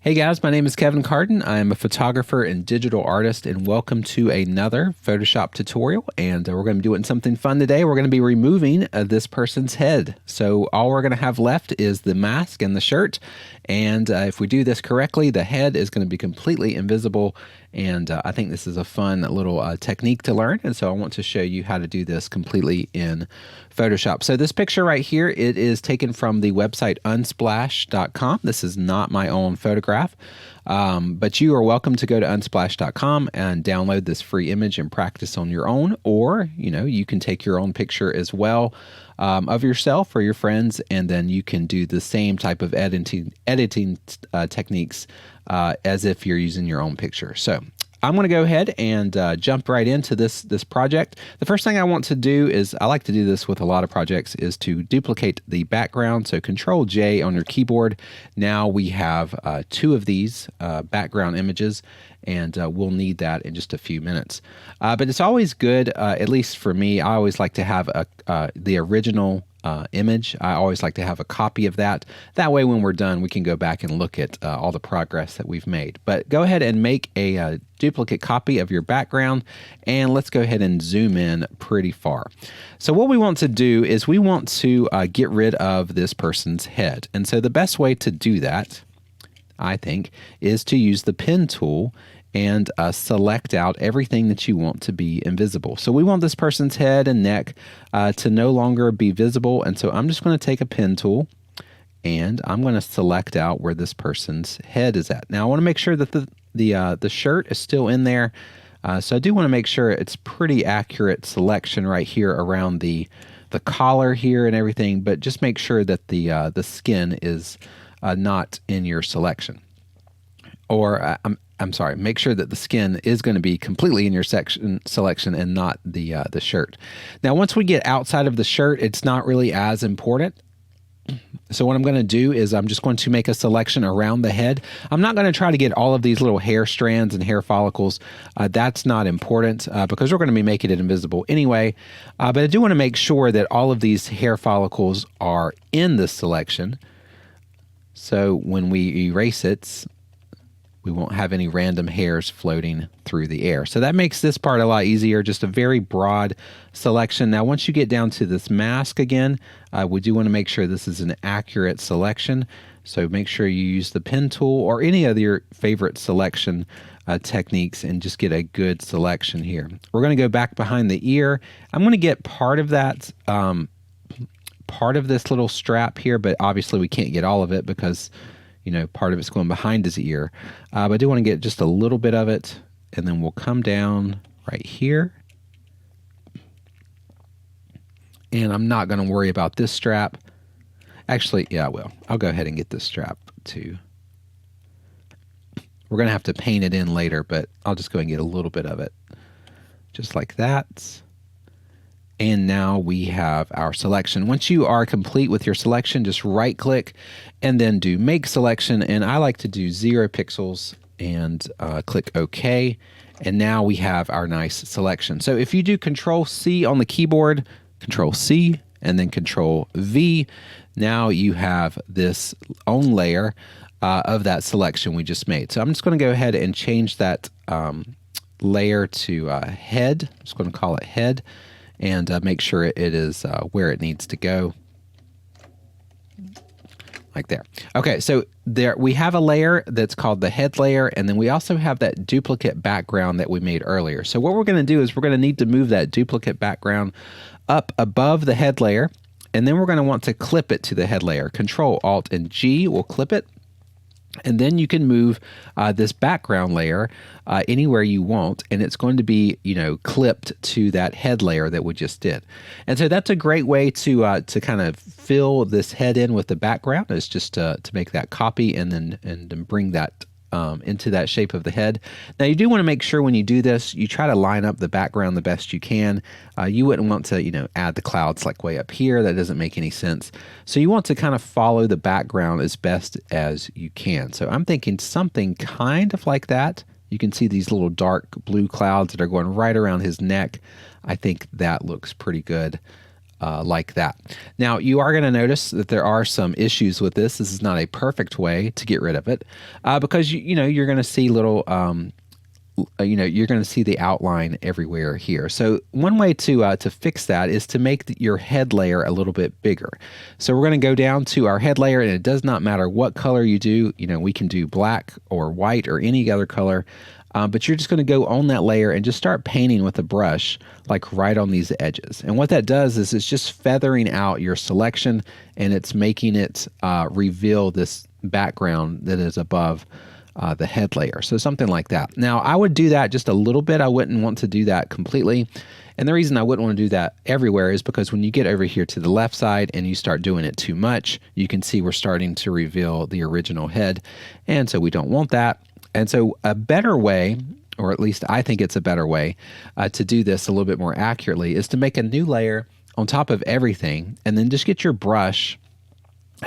Hey guys, my name is Kevin Carden. I am a photographer and digital artist, and welcome to another Photoshop tutorial. And we're going to be doing something fun today. We're going to be removing this person's head. So all we're going to have left is the mask and the shirt. And if we do this correctly, the head is going to be completely invisible. And I think this is a fun little technique to learn. And so I want to show you how to do this completely in Photoshop. So this picture right here, it is taken from the website unsplash.com. This is not my own photograph, but you are welcome to go to unsplash.com and download this free image and practice on your own. Or, you can take your own picture as well of yourself or your friends, and then you can do the same type of editing techniques as if you're using your own picture. So I'm going to go ahead and jump right into this project. The first thing I want to do is, I like to do this with a lot of projects, is to duplicate the background. So Control J on your keyboard. Now we have two of these background images, and we'll need that in just a few minutes. But it's always good, at least for me, I always like to have the original image. I always like to have a copy of that. That way when we're done, we can go back and look at all the progress that we've made. But go ahead and make a duplicate copy of your background, and let's go ahead and zoom in pretty far. So what we want to do is we want to get rid of this person's head. And so the best way to do that, I think, is to use the pen tool and select out everything that you want to be invisible. So we want this person's head and neck to no longer be visible. And so I'm just going to take a pen tool and I'm going to select out where this person's head is at. Now I want to make sure that the shirt is still in there. So I do want to make sure it's pretty accurate selection right here around the collar here and everything, but just make sure that the skin is not in your selection. Or I'm sorry, make sure that the skin is going to be completely in your selection and not the shirt. Now, once we get outside of the shirt, it's not really as important. So what I'm going to do is I'm just going to make a selection around the head. I'm not going to try to get all of these little hair strands and hair follicles. That's not important because we're going to be making it invisible anyway. But I do want to make sure that all of these hair follicles are in the selection. So when we erase it, we won't have any random hairs floating through the air. So that makes this part a lot easier, just a very broad selection. Now, once you get down to this mask again, we do want to make sure this is an accurate selection. So make sure you use the pen tool or any of your favorite selection techniques and just get a good selection here. We're going to go back behind the ear. I'm going to get part of that, part of this little strap here, but obviously we can't get all of it because part of it's going behind his ear. But I do want to get just a little bit of it, and then we'll come down right here. And I'm not going to worry about this strap. Actually, yeah, I will. I'll go ahead and get this strap too. We're going to have to paint it in later, but I'll just go and get a little bit of it. Just like that. And now we have our selection. Once you are complete with your selection, just right click and then do make selection. And I like to do 0 pixels and click OK. And now we have our nice selection. So if you do Control C on the keyboard, Control C and then Control V, now you have this own layer of that selection we just made. So I'm just going to go ahead and change that layer to head. I'm just going to call it head. And make sure it is where it needs to go, like there. Okay, so there we have a layer that's called the head layer, and then we also have that duplicate background that we made earlier. So what we're going to do is we're going to need to move that duplicate background up above the head layer, and then we're going to want to clip it to the head layer. Control, Alt, and G will clip it. And then you can move this background layer anywhere you want, and it's going to be, clipped to that head layer that we just did. And so that's a great way to kind of fill this head in with the background, is just to make that copy and then bring that into that shape of the head. Now you do want to make sure when you do this, you try to line up the background the best you can. You wouldn't want to, add the clouds like way up here. That doesn't make any sense. So you want to kind of follow the background as best as you can. So I'm thinking something kind of like that. You can see these little dark blue clouds that are going right around his neck. I think that looks pretty good. like that. Now, you are going to notice that there are some issues with this. This is not a perfect way to get rid of it because, you're going to see little, you're going to see the outline everywhere here. So one way to fix that is to make your head layer a little bit bigger. So we're going to go down to our head layer, and it does not matter what color you do. We can do black or white or any other color. But you're just going to go on that layer and just start painting with a brush, like right on these edges. And what that does is it's just feathering out your selection, and it's making it reveal this background that is above the head layer. So something like that. Now, I would do that just a little bit. I wouldn't want to do that completely. And the reason I wouldn't want to do that everywhere is because when you get over here to the left side and you start doing it too much, you can see we're starting to reveal the original head. And so we don't want that. And so a better way, or at least I think it's a better way to do this a little bit more accurately, is to make a new layer on top of everything, and then just get your brush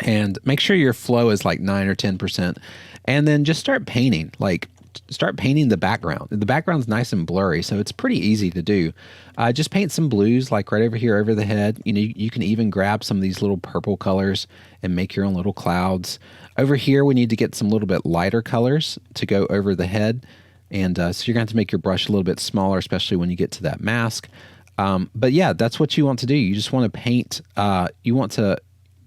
and make sure your flow is like 9 or 10%, and then just start painting, start painting the background. The background's nice and blurry, so it's pretty easy to do. Just paint some blues, like right over here over the head. You can even grab some of these little purple colors and make your own little clouds. Over here, we need to get some little bit lighter colors to go over the head. And so you're going to have to make your brush a little bit smaller, especially when you get to that mask. But yeah, that's what you want to do. You just want to paint, you want to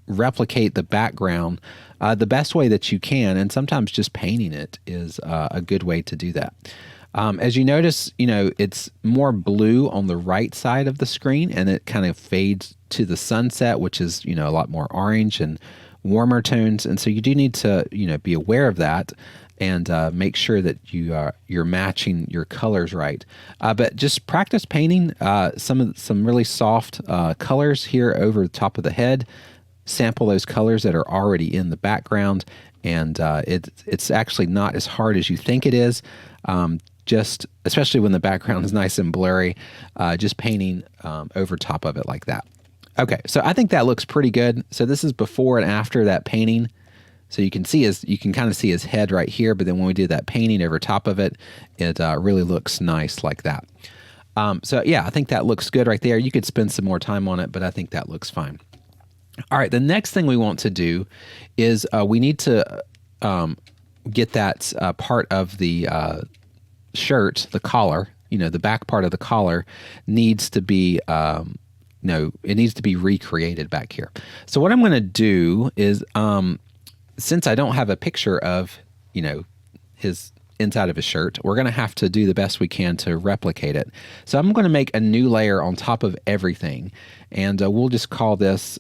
replicate the background the best way that you can. And sometimes just painting it is a good way to do that. As you notice, it's more blue on the right side of the screen, and it kind of fades to the sunset, which is, a lot more orange and warmer tones. And so you do need to, be aware of that and make sure that you're matching your colors right. But just practice painting some really soft colors here over the top of the head. Sample those colors that are already in the background, and it's actually not as hard as you think it is. Just especially when the background is nice and blurry, just painting over top of it like that. Okay, so I think that looks pretty good. So this is before and after that painting. So you can kind of see his head right here, but then when we do that painting over top of it, it really looks nice like that. So yeah, I think that looks good right there. You could spend some more time on it, but I think that looks fine. All right, the next thing we want to do is we need to get that part of the shirt, the collar, the back part of the collar needs to be, it needs to be recreated back here. So what I'm going to do is, since I don't have a picture of, his inside of his shirt, we're going to have to do the best we can to replicate it. So I'm going to make a new layer on top of everything, and we'll just call this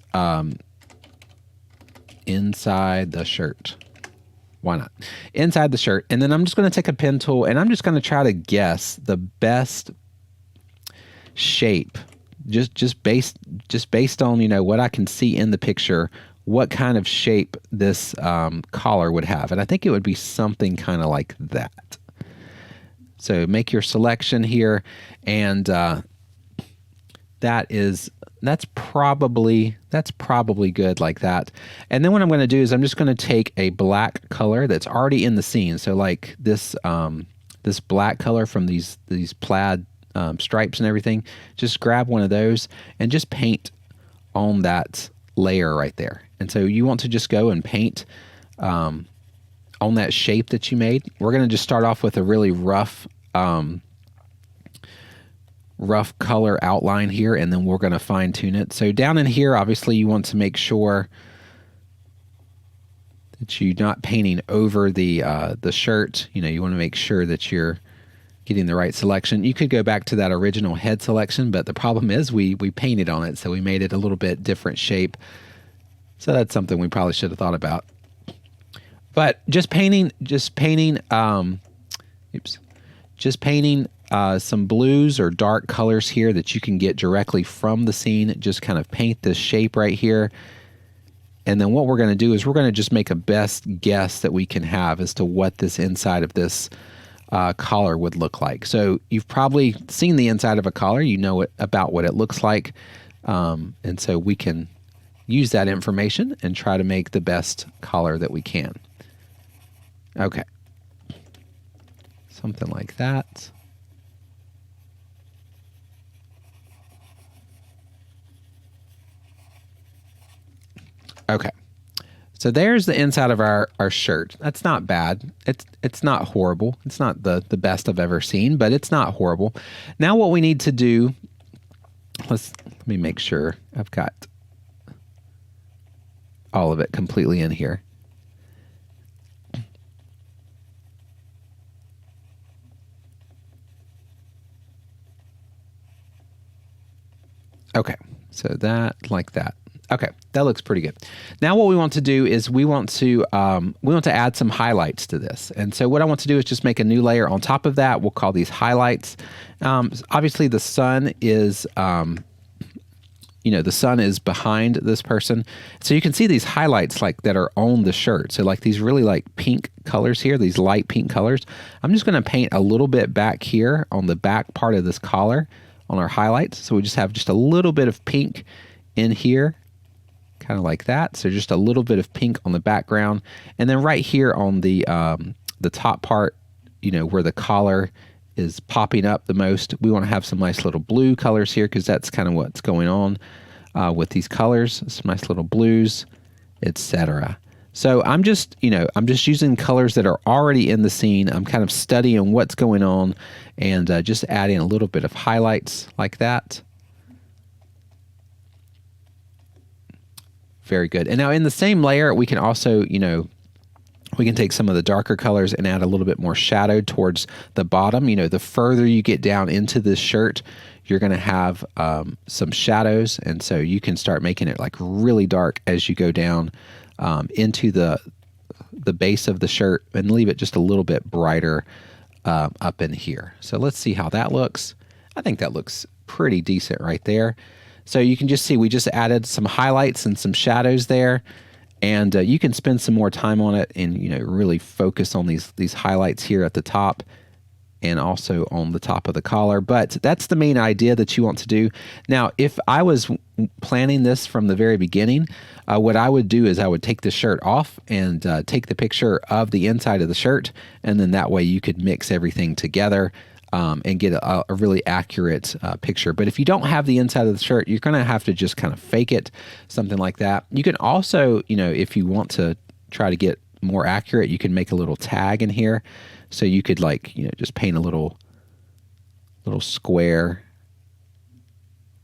inside the shirt. Why not? Inside the shirt. And then I'm just going to take a pen tool, and I'm just going to try to guess the best shape, just based on, what I can see in the picture, what kind of shape this collar would have. And I think it would be something kind of like that. So make your selection here, and that's probably good like that. And then what I'm going to do is I'm just going to take a black color that's already in the scene. So like this this black color from these plaid stripes and everything, just grab one of those and just paint on that layer right there. And so you want to just go and paint on that shape that you made. We're going to just start off with a really rough color outline here, and then we're going to fine tune it. So down in here, obviously you want to make sure that you're not painting over the shirt. You want to make sure that you're getting the right selection. You could go back to that original head selection, but the problem is we painted on it, so we made it a little bit different shape. So that's something we probably should have thought about. But just painting some blues or dark colors here that you can get directly from the scene. Just kind of paint this shape right here. And then what we're going to do is we're going to just make a best guess that we can have as to what this inside of this collar would look like. So you've probably seen the inside of a collar. You know about what it looks like. And so we can use that information and try to make the best collar that we can. Okay. Something like that. So there's the inside of our shirt. That's not bad. It's not horrible. It's not the best I've ever seen, but it's not horrible. Now what we need to do, let me make sure I've got all of it completely in here. Okay, so that, like that. Okay, that looks pretty good. Now what we want to do is we want to add some highlights to this. And so what I want to do is just make a new layer on top of that. We'll call these highlights. Obviously the sun is, the sun is behind this person. So you can see these highlights like that are on the shirt. So like these really like pink colors here, these light pink colors. I'm just going to paint a little bit back here on the back part of this collar on our highlights. So we just have just a little bit of pink in here, kind of like that. So just a little bit of pink on the background. And then right here on the top part, where the collar is popping up the most, we want to have some nice little blue colors here because that's kind of what's going on with these colors. Some nice little blues, etc. So I'm just using colors that are already in the scene. I'm kind of studying what's going on and just adding a little bit of highlights like that. Very good. And now in the same layer, we can also, we can take some of the darker colors and add a little bit more shadow towards the bottom. The further you get down into this shirt, you're going to have some shadows. And so you can start making it like really dark as you go down into the base of the shirt and leave it just a little bit brighter up in here. So let's see how that looks. I think that looks pretty decent right there. So you can just see we just added some highlights and some shadows there. And you can spend some more time on it and really focus on these highlights here at the top and also on the top of the collar. But that's the main idea that you want to do. Now, if I was planning this from the very beginning, what I would do is I would take the shirt off and take the picture of the inside of the shirt. And then that way you could mix everything together and get a really accurate picture. But if you don't have the inside of the shirt, you're going to have to just kind of fake it, something like that. You can also, if you want to try to get more accurate, you can make a little tag in here. So you could just paint a little square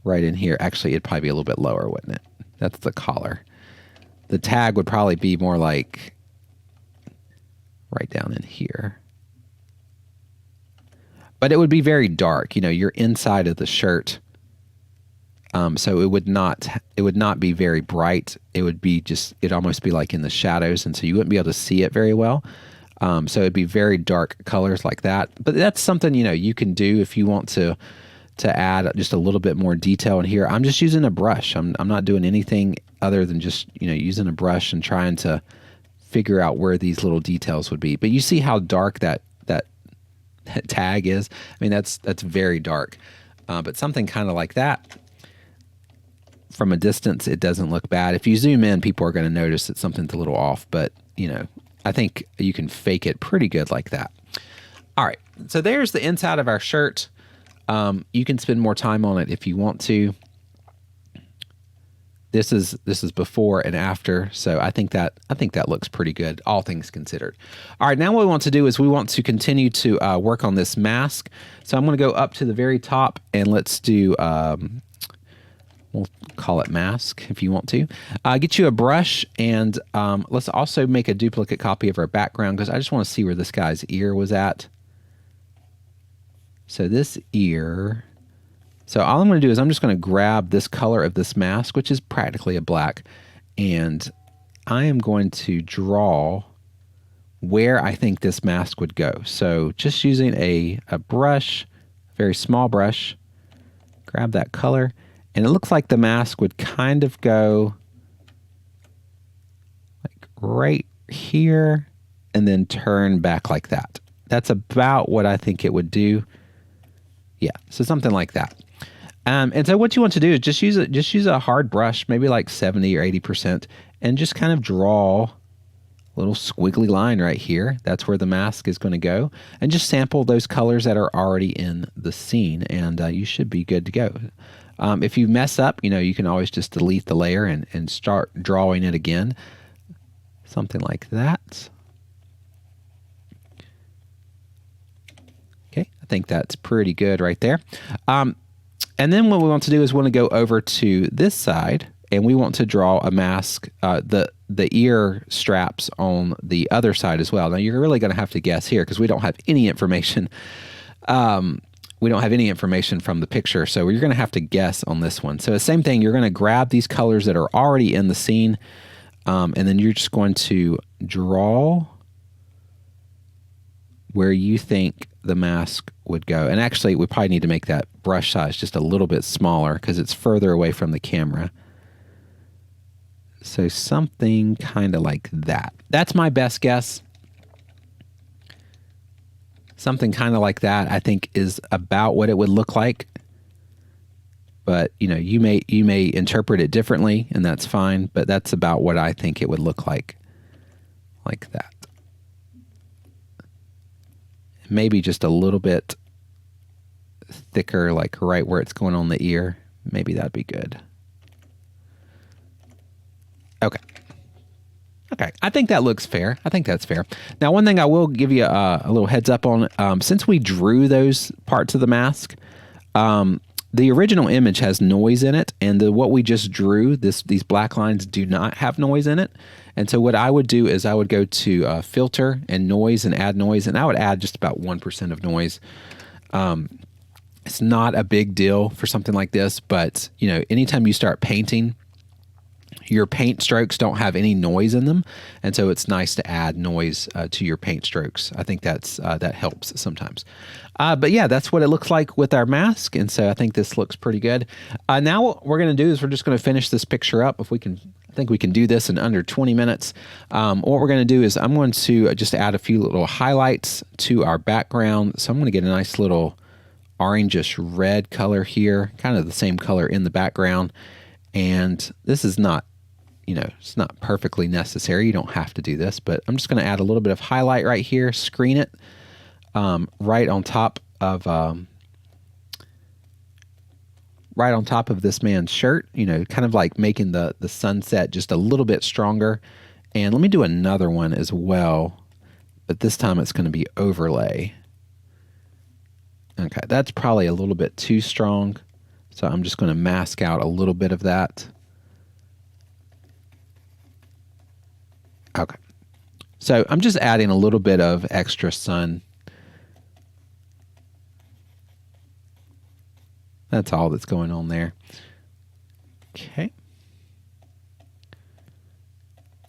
right in here. Actually, it'd probably be a little bit lower, wouldn't it? That's the collar. The tag would probably be more like right down in here. But it would be very dark, you're inside of the shirt. So it would not be very bright. It would be it'd almost be like in the shadows. And so you wouldn't be able to see it very well. So it'd be very dark colors like that. But that's something, you can do if you want to add just a little bit more detail in here. I'm just using a brush. I'm not doing anything other than just, using a brush and trying to figure out where these little details would be. But you see how dark that tag is. I mean, that's very dark. But something kind of like that, from a distance, it doesn't look bad. If you zoom in, people are going to notice that something's a little off. But, I think you can fake it pretty good like that. All right. So there's the inside of our shirt. You can spend more time on it if you want to. This is before and after, so I think that looks pretty good, all things considered. All right, now what we want to do is we want to continue to work on this mask. So I'm going to go up to the very top and let's do, we'll call it mask if you want to. Get you a brush and let's also make a duplicate copy of our background because I just want to see where this guy's ear was at. So this ear. So all I'm going to do is I'm just going to grab this color of this mask, which is practically a black, and I am going to draw where I think this mask would go. So just using a brush, very small brush, grab that color, and it looks like the mask would kind of go like right here and then turn back like that. That's about what I think it would do. Yeah, so something like that. And so what you want to do is just use a hard brush, maybe like 70 or 80%, and just kind of draw a little squiggly line right here. That's where the mask is going to go. And just sample those colors that are already in the scene, and you should be good to go. If you mess up, you can always just delete the layer and start drawing it again. Something like that. Okay, I think that's pretty good right there. And then what we want to do is we want to go over to this side, and we want to draw a mask, the ear straps on the other side as well. Now, you're really going to have to guess here because we don't have any information. We don't have any information from the picture, so you're going to have to guess on this one. So the same thing, you're going to grab these colors that are already in the scene, and then you're just going to draw where you think the mask would go. And actually, we probably need to make that brush size just a little bit smaller because it's further away from the camera. So something kind of like that. That's my best guess. Something kind of like that, I think, is about what it would look like. But you know, you may interpret it differently, and that's fine. But that's about what I think it would look like that. Maybe just a little bit thicker, like right where it's going on the ear. Maybe that'd be good. Okay. Okay, I think that looks fair. I think that's fair. Now, one thing I will give you a little heads up on, since we drew those parts of the mask, the original image has noise in it, and what we just drew, these black lines do not have noise in it. And so what I would do is I would go to filter and noise and add noise, and I would add just about 1% of noise. It's not a big deal for something like this, but you know, anytime you start painting, your paint strokes don't have any noise in them, and so it's nice to add noise to your paint strokes. I think that helps sometimes. But yeah, that's what it looks like with our mask, and so I think this looks pretty good. Now what we're going to do is we're just going to finish this picture up. If we can, I think we can do this in under 20 minutes. What we're going to do is I'm going to just add a few little highlights to our background. So I'm going to get a nice little orangish red color here, kind of the same color in the background. And this is not, you know, it's not perfectly necessary. You don't have to do this, but I'm just going to add a little bit of highlight right here, screen it right on top of this man's shirt, you know, kind of like making the sunset just a little bit stronger. And let me do another one as well, but this time it's going to be overlay. Okay, that's probably a little bit too strong, so I'm just going to mask out a little bit of that. Okay, so I'm just adding a little bit of extra sun. That's all that's going on there. Okay.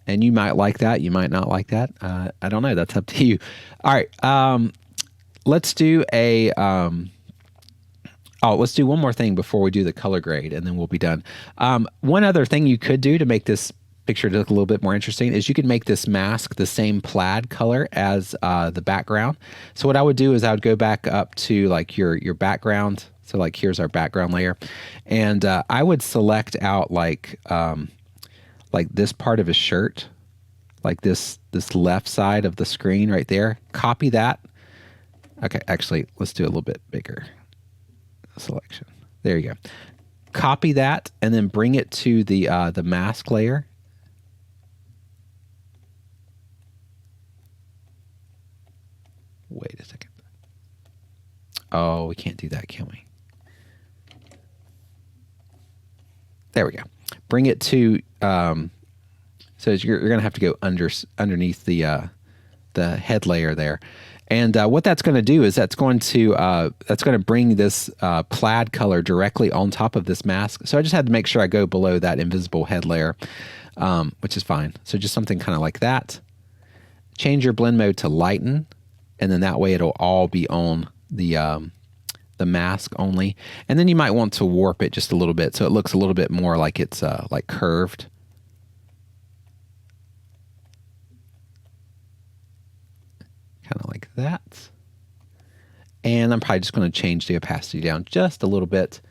And you might like that. You might not like that. I don't know. That's up to you. All right. Let's do a... let's do one more thing before we do the color grade, and then we'll be done. One other thing you could do to make this picture look a little bit more interesting is you could make this mask the same plaid color as the background. So what I would do is I would go back up to like your background. So like here's our background layer, and I would select out like this part of his shirt, like this left side of the screen right there. Copy that. Okay, actually, let's do a little bit bigger selection. There you go. Copy that and then bring it to the mask layer. Wait a second. Oh, we can't do that, can we? There we go. Bring it to, so you're going to have to go underneath the head layer there. And what that's going to do is that's going to bring this plaid color directly on top of this mask. So I just had to make sure I go below that invisible head layer, which is fine. So just something kind of like that. Change your blend mode to lighten, and then that way it'll all be on the mask only. And then you might want to warp it just a little bit so it looks a little bit more like it's like curved. Kind of like that. And I'm probably just going to change the opacity down just a little bit.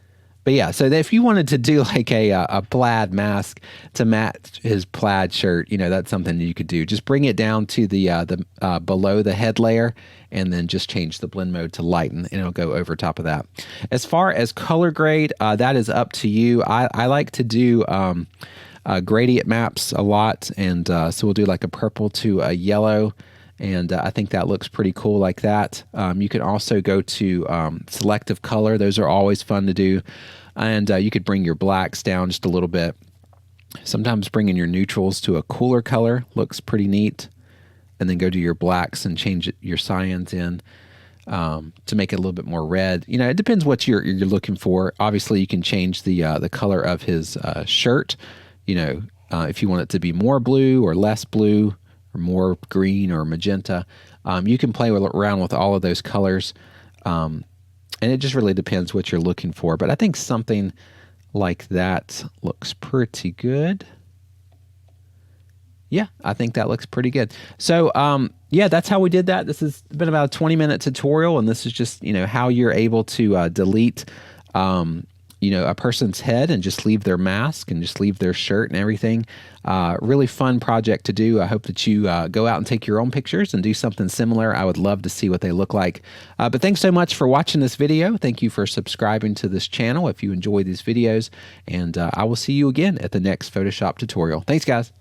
But yeah, so if you wanted to do like a plaid mask to match his plaid shirt, you know, that's something that you could do. Just bring it down to the below the head layer, and then just change the blend mode to lighten, and it'll go over top of that. As far as color grade, that is up to you. I like to do gradient maps a lot, and so we'll do like a purple to a yellow, and I think that looks pretty cool like that. You can also go to selective color. Those are always fun to do, and you could bring your blacks down just a little bit. Sometimes bringing your neutrals to a cooler color looks pretty neat, and then go to your blacks and change your cyans in to make it a little bit more red. You know, it depends what you're looking for. Obviously, you can change the color of his shirt. You know, if you want it to be more blue or less blue or more green or magenta, you can play around with all of those colors, and it just really depends what you're looking for. But I think something like that looks pretty good. Yeah, I think that looks pretty good. So, yeah, that's how we did that. This has been about a 20-minute tutorial, and this is just, you know, how you're able to delete, you know, a person's head and just leave their mask and just leave their shirt and everything. Really fun project to do. I hope that you go out and take your own pictures and do something similar. I would love to see what they look like. But thanks so much for watching this video. Thank you for subscribing to this channel if you enjoy these videos, and I will see you again at the next Photoshop tutorial. Thanks, guys.